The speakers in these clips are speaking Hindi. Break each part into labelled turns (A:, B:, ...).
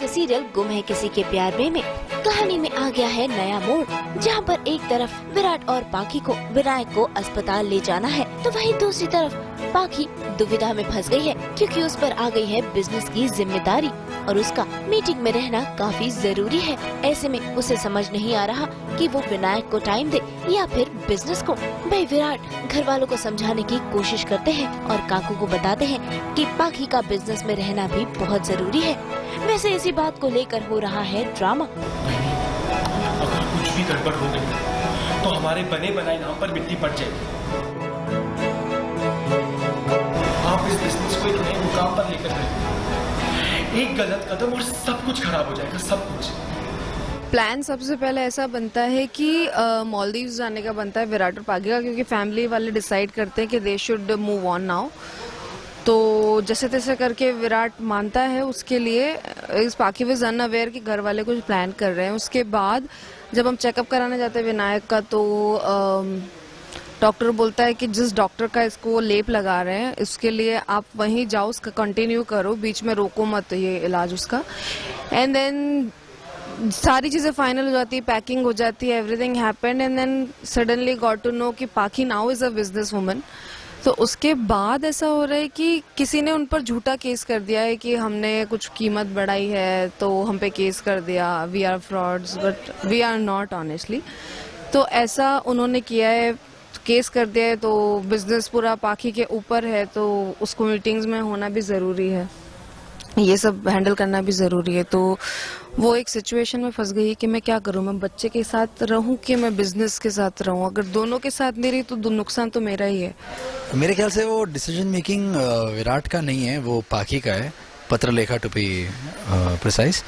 A: के सीरियल गुम है किसी के प्यार में कहानी में आ गया है नया मोड़, जहां पर एक तरफ विराट और पाखी को विनायक को अस्पताल ले जाना है, तो वहीं दूसरी तरफ पाखी दुविधा में फंस गई है, क्योंकि उस पर आ गई है बिजनेस की जिम्मेदारी और उसका मीटिंग में रहना काफी जरूरी है। ऐसे में उसे समझ नहीं आ रहा कि वो विनायक को टाइम दे या फिर बिजनेस को। भाई विराट घर वालों को समझाने की कोशिश करते हैं और काकू को बताते हैं कि पाखी का बिजनेस में रहना भी बहुत जरूरी है। वैसे इसी बात को लेकर हो रहा है ड्रामा।
B: अगर कुछ भी गड़बड़ हो गई तो हमारे बने बनाए नाम पर मिट्टी पड़ जाएगी। आप इस बिजनेस को एक नए मुकाम पर लेकर गए, एक गलत कदम और सब कुछ खराब हो जाएगा, सब कुछ।
C: प्लान सबसे पहले ऐसा बनता है कि मालदीव्स जाने का बनता है विराट और पाखी का, क्योंकि फैमिली वाले डिसाइड करते हैं कि they should move on now. तो जैसे तैसे करके विराट मानता है उसके लिए। इस पाखी विज अनअवेयर कि घर वाले कुछ प्लान कर रहे हैं। उसके बाद जब हम चेकअप कराने जाते हैं विनायक का, तो डॉक्टर बोलता है कि जिस डॉक्टर का इसको लेप लगा रहे हैं इसके लिए आप वहीं जाओ, उसका कंटिन्यू करो, बीच में रोको मत ये इलाज उसका। एंड देन सारी चीजें फाइनल हो जाती है, पैकिंग हो जाती है, everything happened and then suddenly got to know कि Pakhi now is a business woman. तो उसके बाद ऐसा हो रहा है कि किसी ने उन पर झूठा केस कर दिया है कि हमने कुछ कीमत बढ़ाई है तो हम पे केस कर दिया, we are frauds, but we are not honestly. तो ऐसा उन्होंने किया है, केस कर दिया है। तो बिजनेस पूरा पाखी के ऊपर है, तो उसको मीटिंग्स में होना भी ज़रूरी है, ये सब हैंडल करना भी ज़रूरी है। तो वो एक सिचुएशन में फंस गई है कि मैं क्या करूं, मैं बच्चे के साथ रहूं कि मैं बिजनेस के साथ रहूं। अगर दोनों के साथ नहीं रही तो नुकसान तो मेरा ही है।
D: मेरे ख्याल से वो डिसीजन मेकिंग विराट का नहीं है, वो पाखी का है, Patralekha to be precise.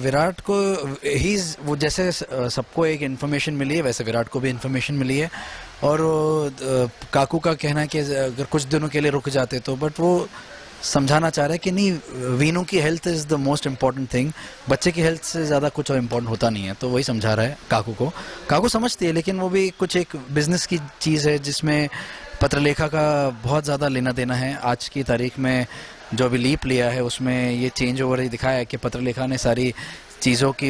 D: Virat को वो जैसे सबको एक इन्फॉर्मेशन मिली है वैसे विराट को भी इन्फॉर्मेशन मिली है। और काकू का कहना है कि अगर कुछ दिनों के लिए रुक जाते तो, बट वो समझाना चाह रहा है कि नहीं, वीनू की health is the most important thing, बच्चे की हेल्थ से ज़्यादा कुछ और इम्पोर्टेंट होता नहीं है। तो वही समझा रहा है काकू को। काकू समझती है, लेकिन वो भी कुछ एक बिजनेस की चीज़ है जिसमें पत्रलेखा का बहुत ज़्यादा लेना देना है। आज की तारीख में जो अभी लीप लिया है उसमें ये चेंज ओवर ही दिखाया है कि पत्रलेखा ने सारी चीज़ों की